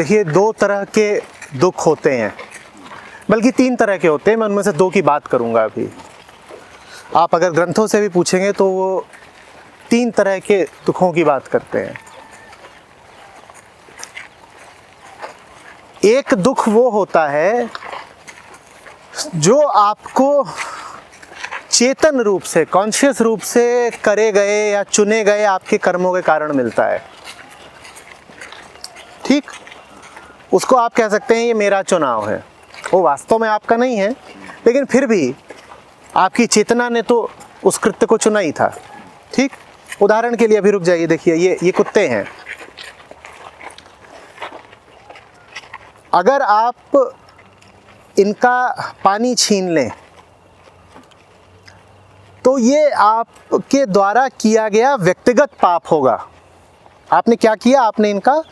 देखिए, दो तरह के दुख होते हैं, बल्कि तीन तरह के होते हैं। मैं उनमें से दो की बात करूंगा अभी। आप अगर ग्रंथों से भी पूछेंगे तो वो तीन तरह के दुखों की बात करते हैं। एक दुख वो होता है जो आपको चेतन रूप से, कॉन्शियस रूप से करे गए या चुने गए आपके कर्मों के कारण मिलता है। ठीक, उसको आप कह सकते हैं ये मेरा चुनाव है। वो वास्तव में आपका नहीं है, लेकिन फिर भी आपकी चेतना ने तो उस कृत्य को चुना ही था। ठीक, उदाहरण के लिए अभी रुक जाइए, देखिए ये कुत्ते हैं। अगर आप इनका पानी छीन लें तो ये आपके द्वारा किया गया व्यक्तिगत पाप होगा। आपने क्या किया? आपने इनका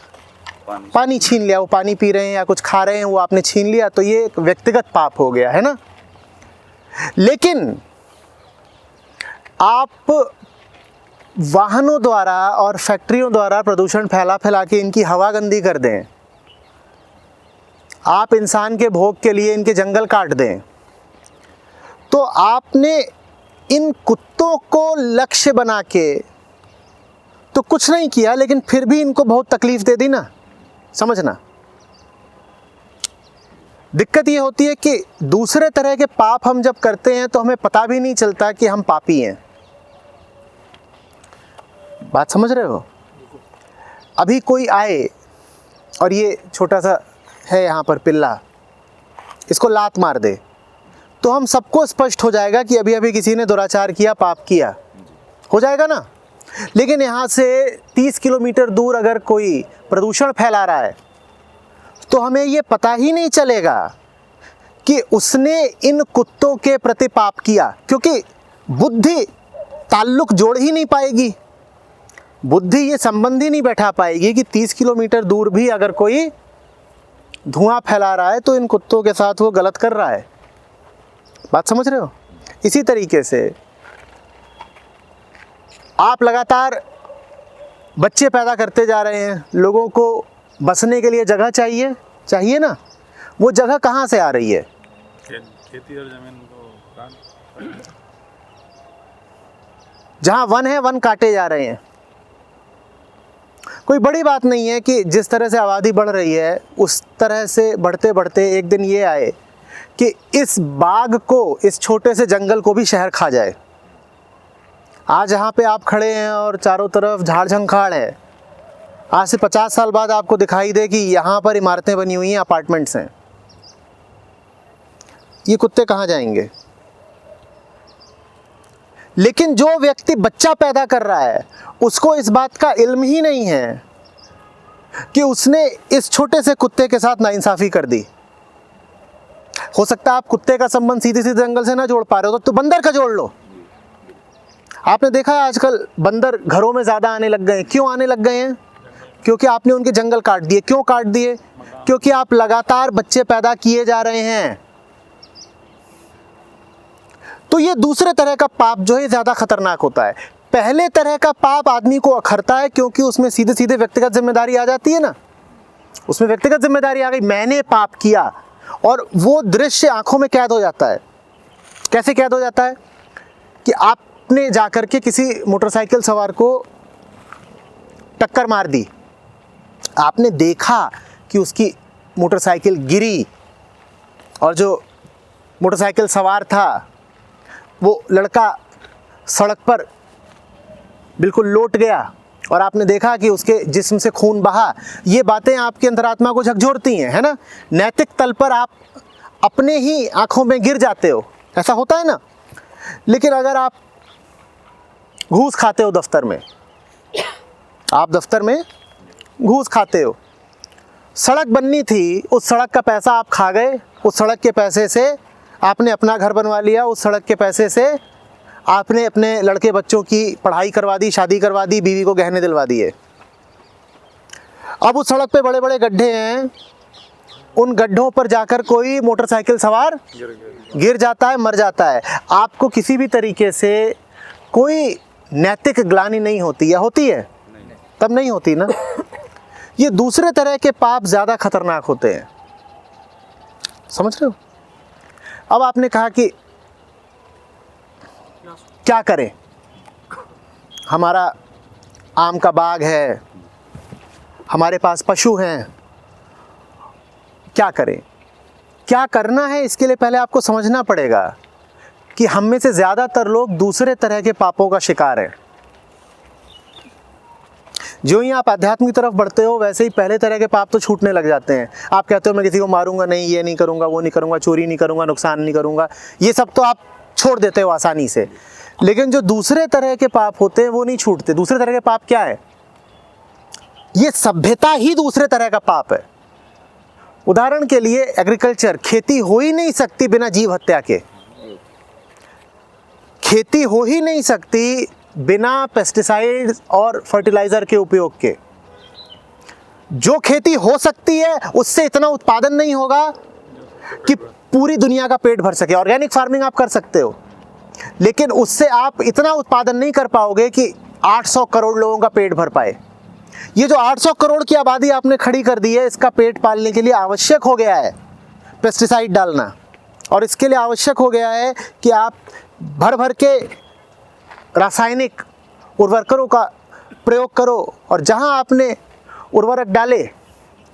पानी छीन लिया। वो पानी पी रहे हैं या कुछ खा रहे हैं, वो आपने छीन लिया, तो ये एक व्यक्तिगत पाप हो गया, है ना। लेकिन आप वाहनों द्वारा और फैक्ट्रियों द्वारा प्रदूषण फैला के इनकी हवा गंदी कर दें, आप इंसान के भोग के लिए इनके जंगल काट दें, तो आपने इन कुत्तों को लक्ष्य बना के तो कुछ नहीं किया, लेकिन फिर भी इनको बहुत तकलीफ दे दी ना। समझना, दिक्कत ये होती है कि दूसरे तरह के पाप हम जब करते हैं तो हमें पता भी नहीं चलता कि हम पापी हैं। बात समझ रहे हो? अभी कोई आए और ये छोटा सा है यहाँ पर पिल्ला, इसको लात मार दे, तो हम सबको स्पष्ट हो जाएगा कि अभी अभी किसी ने दुराचार किया, पाप किया, हो जाएगा ना। लेकिन यहाँ से 30 किलोमीटर दूर अगर कोई प्रदूषण फैला रहा है तो हमें ये पता ही नहीं चलेगा कि उसने इन कुत्तों के प्रति पाप किया, क्योंकि बुद्धि ताल्लुक जोड़ ही नहीं पाएगी। बुद्धि ये संबंध ही नहीं बैठा पाएगी कि 30 किलोमीटर दूर भी अगर कोई धुआं फैला रहा है तो इन कुत्तों के साथ वो गलत कर रहा है। बात समझ रहे हो? इसी तरीके से आप लगातार बच्चे पैदा करते जा रहे हैं, लोगों को बसने के लिए जगह चाहिए ना। वो जगह कहाँ से आ रही है? खेती और जमीन को जहाँ वन है, वन काटे जा रहे हैं। कोई बड़ी बात नहीं है कि जिस तरह से आबादी बढ़ रही है उस तरह से बढ़ते बढ़ते एक दिन ये आए कि इस बाग को, इस छोटे से जंगल को भी शहर खा जाए। आज जहाँ पे आप खड़े हैं और चारों तरफ झाड़ झंखाड़ है, आज से 50 साल बाद आपको दिखाई दे कि यहाँ पर इमारतें बनी हुई हैं, अपार्टमेंट्स हैं। ये कुत्ते कहाँ जाएंगे? लेकिन जो व्यक्ति बच्चा पैदा कर रहा है उसको इस बात का इल्म ही नहीं है कि उसने इस छोटे से कुत्ते के साथ नाइंसाफ़ी कर दी। हो सकता है आप कुत्ते का संबंध सीधे सीधे जंगल से ना जोड़ पा रहे हो तो बंदर का जोड़ लो। आपने देखा है आजकल बंदर घरों में ज़्यादा आने लग गए हैं। क्यों आने लग गए हैं? क्योंकि आपने उनके जंगल काट दिए। क्यों काट दिए? क्योंकि आप लगातार बच्चे पैदा किए जा रहे हैं। तो ये दूसरे तरह का पाप जो है ज़्यादा खतरनाक होता है। पहले तरह का पाप आदमी को अखरता है क्योंकि उसमें सीधे सीधे व्यक्तिगत जिम्मेदारी आ जाती है ना। उसमें व्यक्तिगत जिम्मेदारी आ गई, मैंने पाप किया, और वो दृश्य आंखों में कैद हो जाता है। कैसे कैद हो जाता है? कि आपने जाकर के किसी मोटरसाइकिल सवार को टक्कर मार दी, आपने देखा कि उसकी मोटरसाइकिल गिरी और जो मोटरसाइकिल सवार था वो लड़का सड़क पर बिल्कुल लोट गया, और आपने देखा कि उसके जिस्म से खून बहा। ये बातें आपकी अंतरात्मा को झकझोरती हैं, है ना। नैतिक तल पर आप अपने ही आंखों में गिर जाते हो, ऐसा होता है ना। लेकिन अगर आप घूस खाते हो दफ्तर में, आप दफ्तर में घूस खाते हो, सड़क बननी थी, उस सड़क का पैसा आप खा गए, उस सड़क के पैसे से आपने अपना घर बनवा लिया, उस सड़क के पैसे से आपने अपने लड़के बच्चों की पढ़ाई करवा दी, शादी करवा दी, बीवी को गहने दिलवा दिए। अब उस सड़क पे बड़े बड़े गड्ढे हैं, उन गड्ढों पर जाकर कोई मोटरसाइकिल सवार गिर जाता है, मर जाता है। आपको किसी भी तरीके से कोई नैतिक ग्लानि नहीं होती, या होती है? तब नहीं होती ना, ये दूसरे तरह के पाप ज़्यादा खतरनाक होते हैं। समझ रहे हो? अब आपने कहा कि क्या करें, हमारा आम का बाग है, हमारे पास पशु हैं, क्या करें? क्या करना है, इसके लिए पहले आपको समझना पड़ेगा कि हम में से ज़्यादातर लोग दूसरे तरह के पापों का शिकार हैं। जो ही आप आध्यात्म की तरफ बढ़ते हो वैसे ही पहले तरह के पाप तो छूटने लग जाते हैं। आप कहते हो मैं किसी को मारूंगा नहीं, ये नहीं करूंगा, वो नहीं करूंगा, चोरी नहीं करूंगा, नुकसान नहीं करूंगा, ये सब तो आप छोड़ देते हो आसानी से। लेकिन जो दूसरे तरह के पाप होते हैं वो नहीं छूटते। दूसरे तरह के पाप क्या है? ये सभ्यता ही दूसरे तरह का पाप है। उदाहरण के लिए एग्रीकल्चर, खेती हो ही नहीं सकती बिना जीव हत्या के, खेती हो ही नहीं सकती बिना पेस्टिसाइड और फर्टिलाइजर के उपयोग के। जो खेती हो सकती है उससे इतना उत्पादन नहीं होगा कि पूरी दुनिया का पेट भर सके। ऑर्गेनिक फार्मिंग आप कर सकते हो, लेकिन उससे आप इतना उत्पादन नहीं कर पाओगे कि 800 करोड़ लोगों का पेट भर पाए। ये जो 800 करोड़ की आबादी आपने खड़ी कर दी है, इसका पेट पालने के लिए आवश्यक हो गया है पेस्टिसाइड डालना, और इसके लिए आवश्यक हो गया है कि आप भर भर के रासायनिक उर्वरकों का प्रयोग करो। और जहां आपने उर्वरक डाले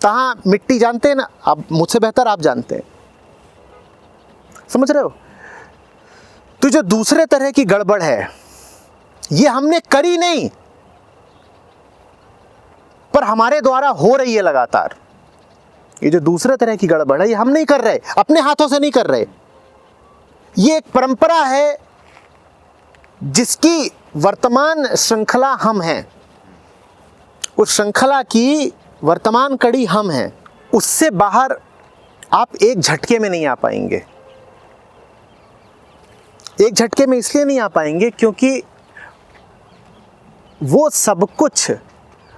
तहां मिट्टी, जानते हैं ना आप, मुझसे बेहतर आप जानते हैं, समझ रहे हो? तो जो दूसरे तरह की गड़बड़ है ये हमने करी नहीं, पर हमारे द्वारा हो रही है लगातार। ये जो दूसरे तरह की गड़बड़ है ये हम नहीं कर रहे, अपने हाथों से नहीं कर रहे। ये एक परंपरा है जिसकी वर्तमान श्रृंखला हम हैं, उस श्रृंखला की वर्तमान कड़ी हम हैं। उससे बाहर आप एक झटके में नहीं आ पाएंगे। एक झटके में इसलिए नहीं आ पाएंगे क्योंकि वो सब कुछ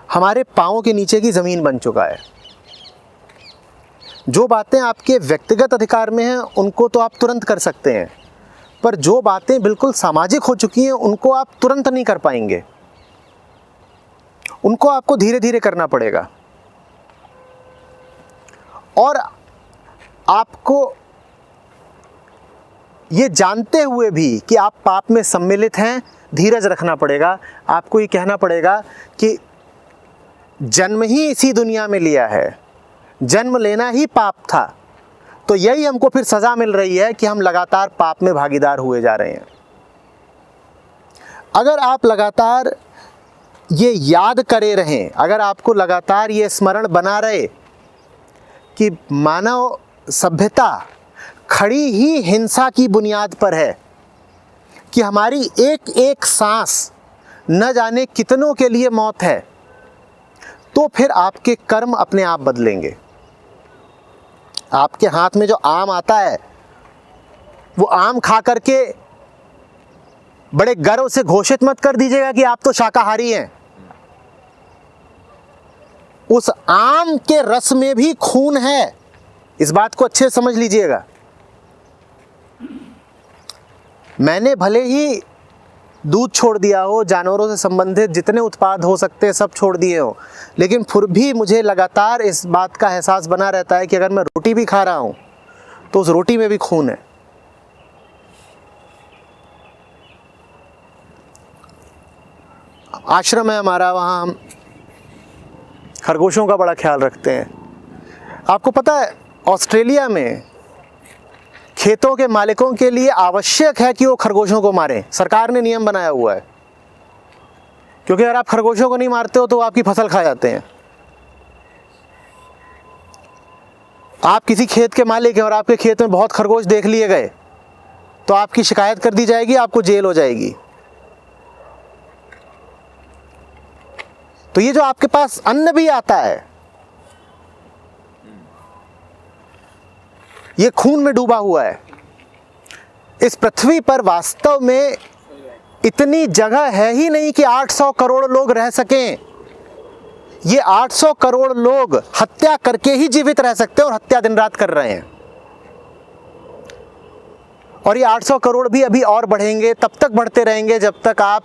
हमारे पांवों के नीचे की ज़मीन बन चुका है। जो बातें आपके व्यक्तिगत अधिकार में हैं उनको तो आप तुरंत कर सकते हैं, पर जो बातें बिल्कुल सामाजिक हो चुकी हैं उनको आप तुरंत नहीं कर पाएंगे। उनको आपको धीरे धीरे करना पड़ेगा। और आपको ये जानते हुए भी कि आप पाप में सम्मिलित हैं, धीरज रखना पड़ेगा। आपको ये कहना पड़ेगा कि जन्म ही इसी दुनिया में लिया है, जन्म लेना ही पाप था, तो यही हमको फिर सज़ा मिल रही है कि हम लगातार पाप में भागीदार हुए जा रहे हैं। अगर आप लगातार ये याद करे रहें, अगर आपको लगातार ये स्मरण बना रहे कि मानव सभ्यता खड़ी ही हिंसा की बुनियाद पर है, कि हमारी एक एक सांस न जाने कितनों के लिए मौत है, तो फिर आपके कर्म अपने आप बदलेंगे। आपके हाथ में जो आम आता है वो आम खा करके बड़े गर्व से घोषित मत कर दीजिएगा कि आप तो शाकाहारी हैं। उस आम के रस में भी खून है, इस बात को अच्छे से समझ लीजिएगा। मैंने भले ही दूध छोड़ दिया हो, जानवरों से संबंधित जितने उत्पाद हो सकते हैं सब छोड़ दिए हो, लेकिन फिर भी मुझे लगातार इस बात का एहसास बना रहता है कि अगर मैं रोटी भी खा रहा हूं तो उस रोटी में भी खून है। आश्रम है हमारा, वहाँ हम खरगोशों का बड़ा ख्याल रखते हैं। आपको पता है ऑस्ट्रेलिया में खेतों के मालिकों के लिए आवश्यक है कि वो खरगोशों को मारें। सरकार ने नियम बनाया हुआ है, क्योंकि अगर आप खरगोशों को नहीं मारते हो तो आपकी फसल खा जाते हैं। आप किसी खेत के मालिक हैं और आपके खेत में बहुत खरगोश देख लिए गए तो आपकी शिकायत कर दी जाएगी, आपको जेल हो जाएगी। तो ये जो आपके पास अन्न भी आता है ये खून में डूबा हुआ है। इस पृथ्वी पर वास्तव में इतनी जगह है ही नहीं कि 800 करोड़ लोग रह सकें। ये 800 करोड़ लोग हत्या करके ही जीवित रह सकते हैं और हत्या दिन रात कर रहे हैं। और ये 800 करोड़ भी अभी और बढ़ेंगे, तब तक बढ़ते रहेंगे जब तक आप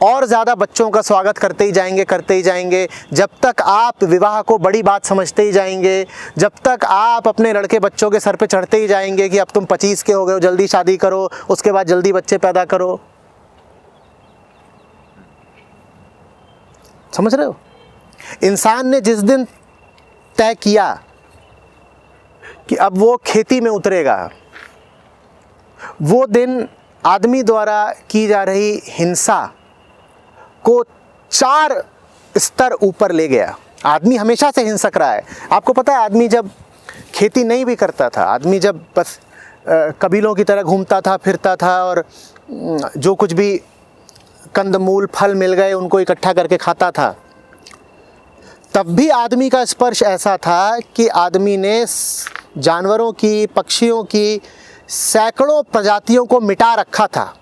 और ज़्यादा बच्चों का स्वागत करते ही जाएंगे, जब तक आप विवाह को बड़ी बात समझते ही जाएंगे, जब तक आप अपने लड़के बच्चों के सर पे चढ़ते ही जाएंगे कि अब तुम 25 के हो गए हो, जल्दी शादी करो, उसके बाद जल्दी बच्चे पैदा करो। समझ रहे हो? इंसान ने जिस दिन तय किया कि अब वो खेती में उतरेगा, वो दिन आदमी द्वारा की जा रही हिंसा को 4 स्तर ऊपर ले गया। आदमी हमेशा से हिंसक रहा है। आपको पता है, आदमी जब खेती नहीं भी करता था, आदमी जब बस कबीलों की तरह घूमता था, फिरता था और जो कुछ भी कंदमूल फल मिल गए उनको इकट्ठा करके खाता था, तब भी आदमी का स्पर्श ऐसा था कि आदमी ने जानवरों की, पक्षियों की सैकड़ों प्रजातियों को मिटा रखा था।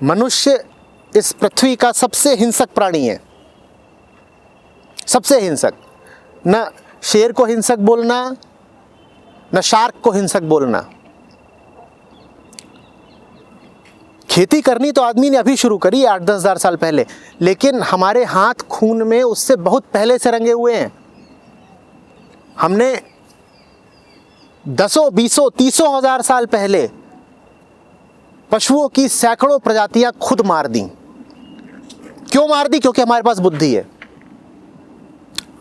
मनुष्य इस पृथ्वी का सबसे हिंसक प्राणी है, सबसे हिंसक। न शेर को हिंसक बोलना, न शार्क को हिंसक बोलना। खेती करनी तो आदमी ने अभी शुरू करी 8-10 हज़ार साल पहले, लेकिन हमारे हाथ खून में उससे बहुत पहले से रंगे हुए हैं। हमने 10, 20, 30 हज़ार साल पहले पशुओं की सैकड़ों प्रजातियां खुद मार दी। क्यों मार दी? क्योंकि हमारे पास बुद्धि है।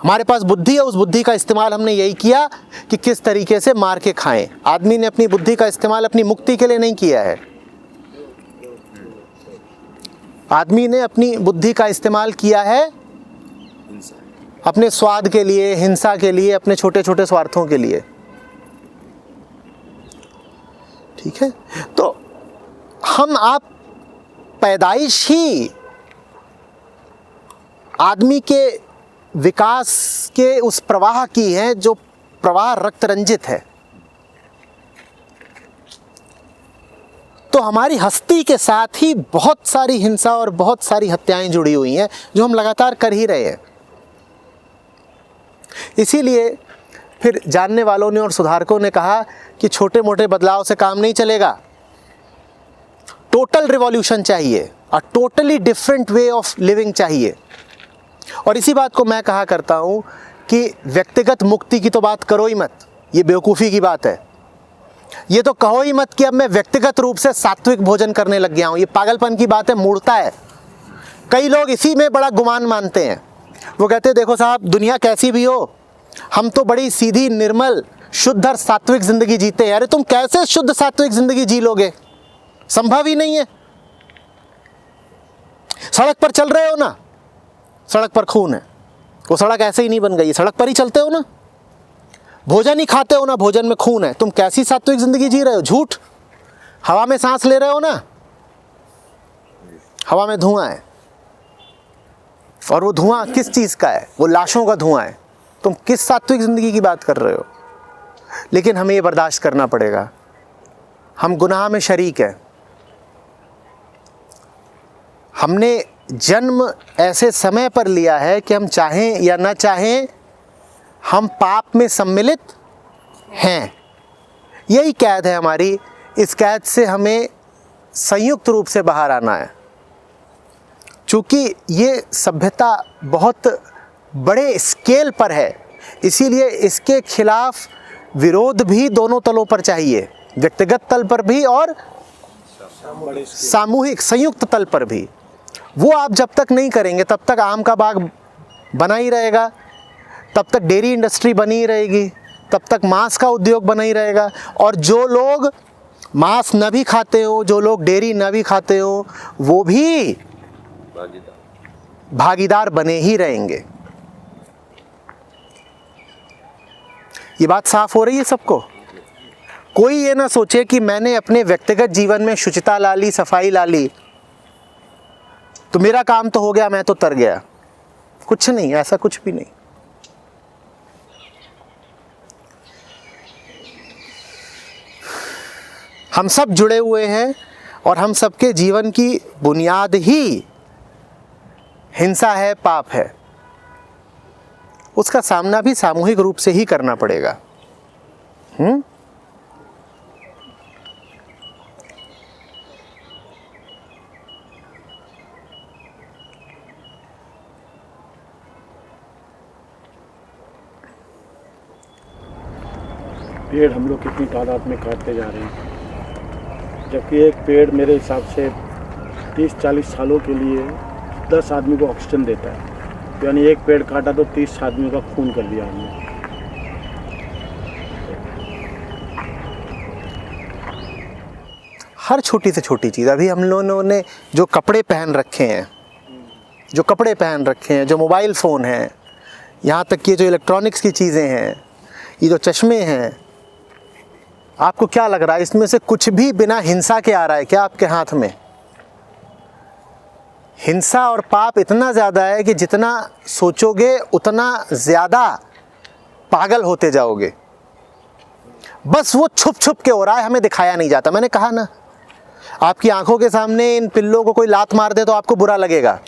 हमारे पास बुद्धि है, उस बुद्धि का इस्तेमाल हमने यही किया कि किस तरीके से मार के खाएं। आदमी ने अपनी बुद्धि का इस्तेमाल अपनी मुक्ति के लिए नहीं किया है। आदमी ने अपनी बुद्धि का इस्तेमाल किया है अपने स्वाद के लिए, हिंसा के लिए, अपने छोटे छोटे स्वार्थों के लिए। ठीक है? तो हम आप पैदाइश ही आदमी के विकास के उस प्रवाह की है जो प्रवाह रक्त रंजित है। तो हमारी हस्ती के साथ ही बहुत सारी हिंसा और बहुत सारी हत्याएं जुड़ी हुई हैं जो हम लगातार कर ही रहे हैं। इसीलिए फिर जानने वालों ने और सुधारकों ने कहा कि छोटे मोटे बदलाव से काम नहीं चलेगा, टोटल रिवॉल्यूशन चाहिए, a totally different way of living चाहिए। और इसी बात को मैं कहा करता हूं कि व्यक्तिगत मुक्ति की तो बात करो ही मत, ये बेवकूफ़ी की बात है। ये तो कहो ही मत कि अब मैं व्यक्तिगत रूप से सात्विक भोजन करने लग गया हूं, ये पागलपन की बात है, मूर्खता है। कई लोग इसी में बड़ा गुमान मानते हैं। वो कहते हैं देखो साहब, दुनिया कैसी भी हो, हम तो बड़ी सीधी, निर्मल, शुद्ध और सात्विक जिंदगी जीते हैं। अरे तुम कैसे शुद्ध सात्विक जिंदगी जी लोगे? संभव ही नहीं है। सड़क पर चल रहे हो ना, सड़क पर खून है, वो सड़क ऐसे ही नहीं बन गई, सड़क पर ही चलते हो ना। भोजन ही खाते हो ना, भोजन में खून है, तुम कैसी सात्विक जिंदगी जी रहे हो? झूठ। हवा में सांस ले रहे हो ना, हवा में धुआं है, और वो धुआं किस चीज का है? वो लाशों का धुआं है। तुम किस सात्विक जिंदगी की बात कर रहे हो? लेकिन हमें ये बर्दाश्त करना पड़ेगा, हम गुनाह में शरीक हैं। हमने जन्म ऐसे समय पर लिया है कि हम चाहें या ना चाहें हम पाप में सम्मिलित हैं। यही कैद है हमारी। इस कैद से हमें संयुक्त रूप से बाहर आना है। चूँकि ये सभ्यता बहुत बड़े स्केल पर है, इसीलिए इसके खिलाफ विरोध भी दोनों तलों पर चाहिए, व्यक्तिगत तल पर भी और सामूहिक संयुक्त तल पर भी। वो आप जब तक नहीं करेंगे तब तक आम का बाग बना ही रहेगा, तब तक डेयरी इंडस्ट्री बनी ही रहेगी, तब तक मांस का उद्योग बना ही रहेगा। और जो लोग मांस न भी खाते हो, जो लोग डेयरी न भी खाते हो, वो भी भागीदार बने ही रहेंगे। ये बात साफ हो रही है सबको? कोई ये ना सोचे कि मैंने अपने व्यक्तिगत जीवन में शुचिता ला ली, सफाई ला ली, तो मेरा काम तो हो गया, मैं तो तर गया। कुछ नहीं, ऐसा कुछ भी नहीं। हम सब जुड़े हुए हैं और हम सबके जीवन की बुनियाद ही हिंसा है, पाप है। उसका सामना भी सामूहिक रूप से ही करना पड़ेगा। पेड़ हम लोग कितनी तादाद में काटते जा रहे हैं, जबकि एक पेड़ मेरे हिसाब से 30-40 सालों के लिए 10 आदमी को ऑक्सीजन देता है। यानी एक पेड़ काटा तो 30 आदमियों का खून कर दिया हमने। हर छोटी से छोटी चीज़, अभी हम लोगों ने जो कपड़े पहन रखे हैं, जो मोबाइल फ़ोन हैं, यहाँ तक कि जो इलेक्ट्रॉनिक्स की चीज़ें हैं, ये जो चश्मे हैं, आपको क्या लग रहा है इसमें से कुछ भी बिना हिंसा के आ रहा है क्या आपके हाथ में? हिंसा और पाप इतना ज़्यादा है कि जितना सोचोगे उतना ज़्यादा पागल होते जाओगे। बस वो छुप छुप के हो रहा है, हमें दिखाया नहीं जाता। मैंने कहा ना, आपकी आंखों के सामने इन पिल्लों को कोई लात मार दे तो आपको बुरा लगेगा।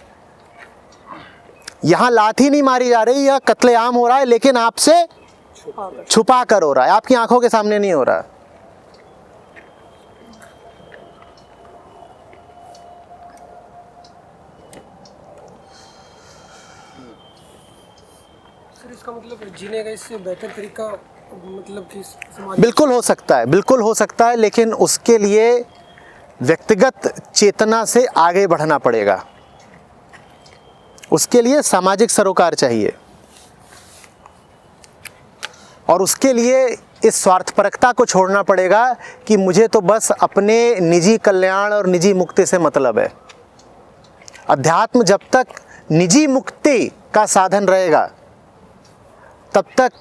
यहाँ लात ही नहीं मारी जा रही, यह कत्लेआम हो रहा है, लेकिन आपसे छुपा कर हो रहा है, आपकी आंखों के सामने नहीं हो रहा। सर, इसका मतलब जीने का इससे बेहतर तरीका मतलब कि समाज बिल्कुल हो सकता है, बिल्कुल हो सकता है, लेकिन उसके लिए व्यक्तिगत चेतना से आगे बढ़ना पड़ेगा। उसके लिए सामाजिक सरोकार चाहिए और उसके लिए इस स्वार्थपरकता को छोड़ना पड़ेगा कि मुझे तो बस अपने निजी कल्याण और निजी मुक्ति से मतलब है। अध्यात्म जब तक निजी मुक्ति का साधन रहेगा तब तक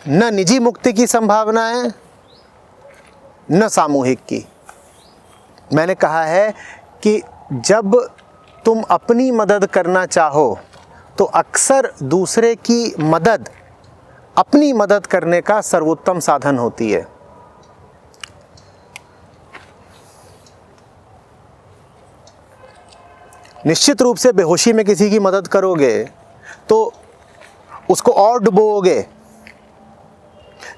न निजी मुक्ति की संभावना है न सामूहिक की। मैंने कहा है कि जब तुम अपनी मदद करना चाहो तो अक्सर दूसरे की मदद अपनी मदद करने का सर्वोत्तम साधन होती है। निश्चित रूप से बेहोशी में किसी की मदद करोगे तो उसको और डुबोगे,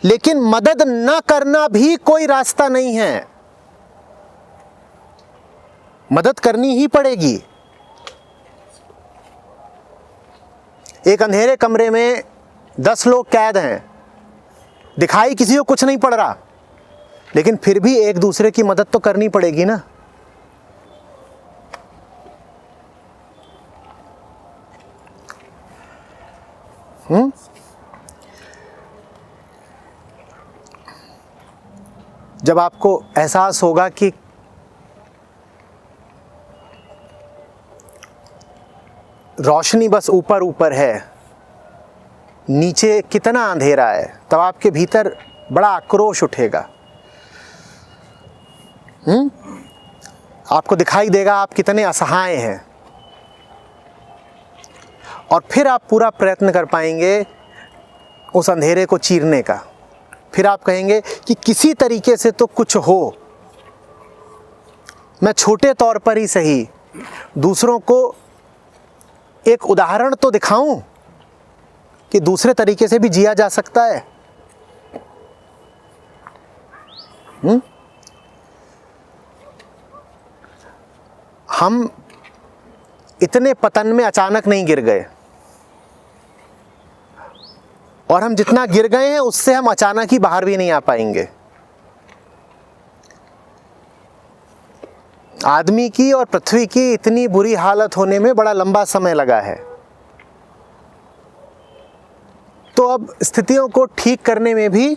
लेकिन मदद न करना भी कोई रास्ता नहीं है, मदद करनी ही पड़ेगी। एक अंधेरे कमरे में 10 लोग कैद हैं, दिखाई किसी को कुछ नहीं पड़ रहा, लेकिन फिर भी एक दूसरे की मदद तो करनी पड़ेगी ना। जब आपको एहसास होगा कि रोशनी बस ऊपर ऊपर है, नीचे कितना अंधेरा है, तब आपके भीतर बड़ा आक्रोश उठेगा। आपको दिखाई देगा आप कितने असहाय हैं, और फिर आप पूरा प्रयत्न कर पाएंगे उस अंधेरे को चीरने का। फिर आप कहेंगे कि किसी तरीके से तो कुछ हो, मैं छोटे तौर पर ही सही दूसरों को एक उदाहरण तो दिखाऊं कि दूसरे तरीके से भी जिया जा सकता है। हम इतने पतन में अचानक नहीं गिर गए, और हम जितना गिर गए हैं उससे हम अचानक ही बाहर भी नहीं आ पाएंगे। आदमी की और पृथ्वी की इतनी बुरी हालत होने में बड़ा लंबा समय लगा है, तो अब स्थितियों को ठीक करने में भी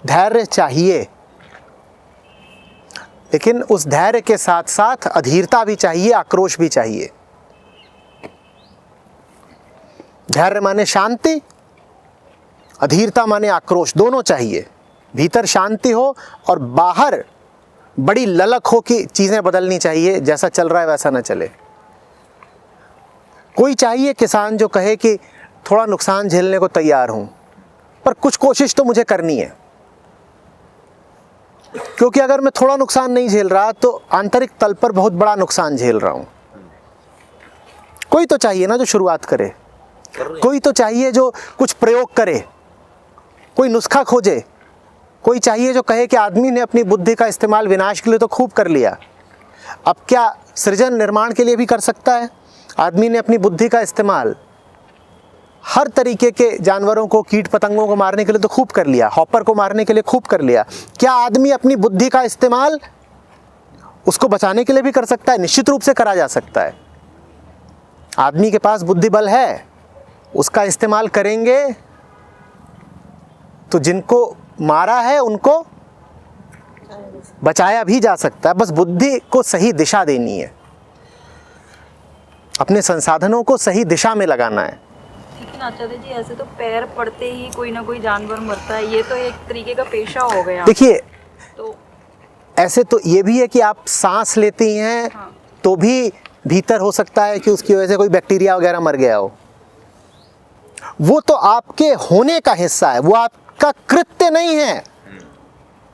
धैर्य चाहिए, लेकिन उस धैर्य के साथ साथ अधीरता भी चाहिए, आक्रोश भी चाहिए। धैर्य माने शांति, अधीरता माने आक्रोश, दोनों चाहिए। भीतर शांति हो और बाहर बड़ी ललक हो कि चीज़ें बदलनी चाहिए, जैसा चल रहा है वैसा न चले। कोई चाहिए किसान जो कहे कि थोड़ा नुकसान झेलने को तैयार हूं, पर कुछ कोशिश तो मुझे करनी है, क्योंकि अगर मैं थोड़ा नुकसान नहीं झेल रहा तो आंतरिक तल पर बहुत बड़ा नुकसान झेल रहा हूं। कोई तो चाहिए ना जो शुरुआत करे, कोई तो चाहिए जो कुछ प्रयोग करे, कोई नुस्खा खोजे, कोई चाहिए जो कहे कि आदमी ने अपनी बुद्धि का इस्तेमाल विनाश के लिए तो खूब कर लिया, अब क्या सृजन निर्माण के लिए भी कर सकता है। आदमी ने अपनी बुद्धि का इस्तेमाल हर तरीके के जानवरों को, कीट पतंगों को मारने के लिए तो खूब कर लिया, हॉपर को मारने के लिए खूब कर लिया। क्या आदमी अपनी बुद्धि का इस्तेमाल उसको बचाने के लिए भी कर सकता है? निश्चित रूप से करा जा सकता है। आदमी के पास बुद्धि बल है, उसका इस्तेमाल करेंगे तो जिनको मारा है उनको बचाया भी जा सकता है। बस बुद्धि को सही दिशा देनी है, अपने संसाधनों को सही दिशा में लगाना है। लेकिन आचार्य जी ऐसे तो पैर पड़ते ही कोई ना कोई जानवर मरता है, ये तो एक तरीके का पेशा हो गया। देखिए तो ऐसे तो ये भी है कि आप सांस लेती हैं हाँ। तो भी भीतर हो सकता है कि उसकी वजह से कोई बैक्टीरिया वगैरह मर गया हो। वो तो आपके होने का हिस्सा है, वो आपका कृत्य नहीं है,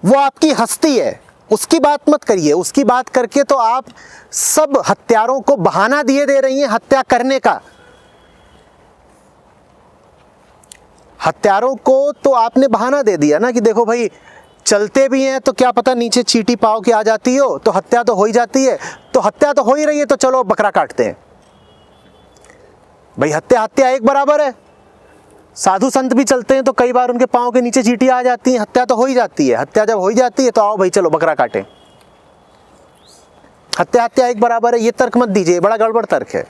वो आपकी हस्ती है। उसकी बात मत करिए। उसकी बात करके तो आप सब हत्यारों को बहाना दिए दे रही हैं हत्या करने का। हत्यारों को तो आपने बहाना दे दिया ना कि देखो भाई चलते भी हैं तो क्या पता नीचे चींटी पाव के आ जाती हो, तो हत्या तो हो ही जाती है। तो हत्या तो हो ही रही है, तो चलो बकरा काटते हैं। भाई हत्या हत्या एक बराबर है। साधु संत भी चलते हैं तो कई बार उनके पाँव के नीचे चींटी आ जाती है, हत्या तो हो ही जाती है। हत्या जब हो ही जाती है तो आओ भाई चलो बकरा काटें। हत्या हत्या एक बराबर है, ये तर्क मत दीजिए, बड़ा गड़बड़ तर्क है।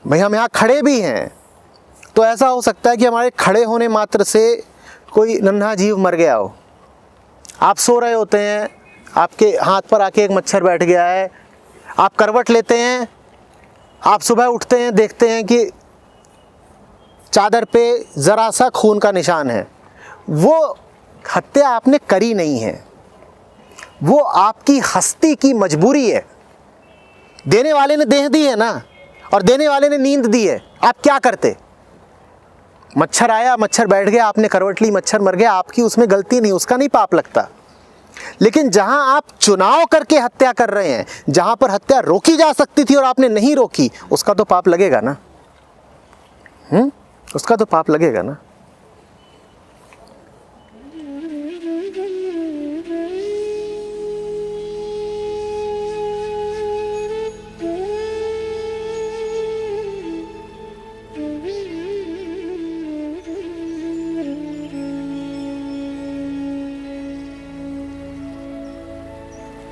भाई हम यहाँ खड़े भी हैं तो ऐसा हो सकता है कि हमारे खड़े होने मात्र से कोई नन्हा जीव मर गया हो। आप सो रहे होते हैं, आपके हाथ पर आके एक मच्छर बैठ गया है, आप करवट लेते हैं, आप सुबह उठते हैं देखते हैं कि चादर पे ज़रा सा खून का निशान है। वो हत्या आपने करी नहीं है, वो आपकी हस्ती की मजबूरी है। देने वाले ने देह दी है ना, और देने वाले ने नींद दी है। आप क्या करते? मच्छर आया, मच्छर बैठ गया, आपने करवट ली, मच्छर मर गया, आपकी उसमें गलती नहीं, उसका नहीं पाप लगता। लेकिन जहां आप चुनाव करके हत्या कर रहे हैं, जहां पर हत्या रोकी जा सकती थी और आपने नहीं रोकी, उसका तो पाप लगेगा ना। उसका तो पाप लगेगा ना।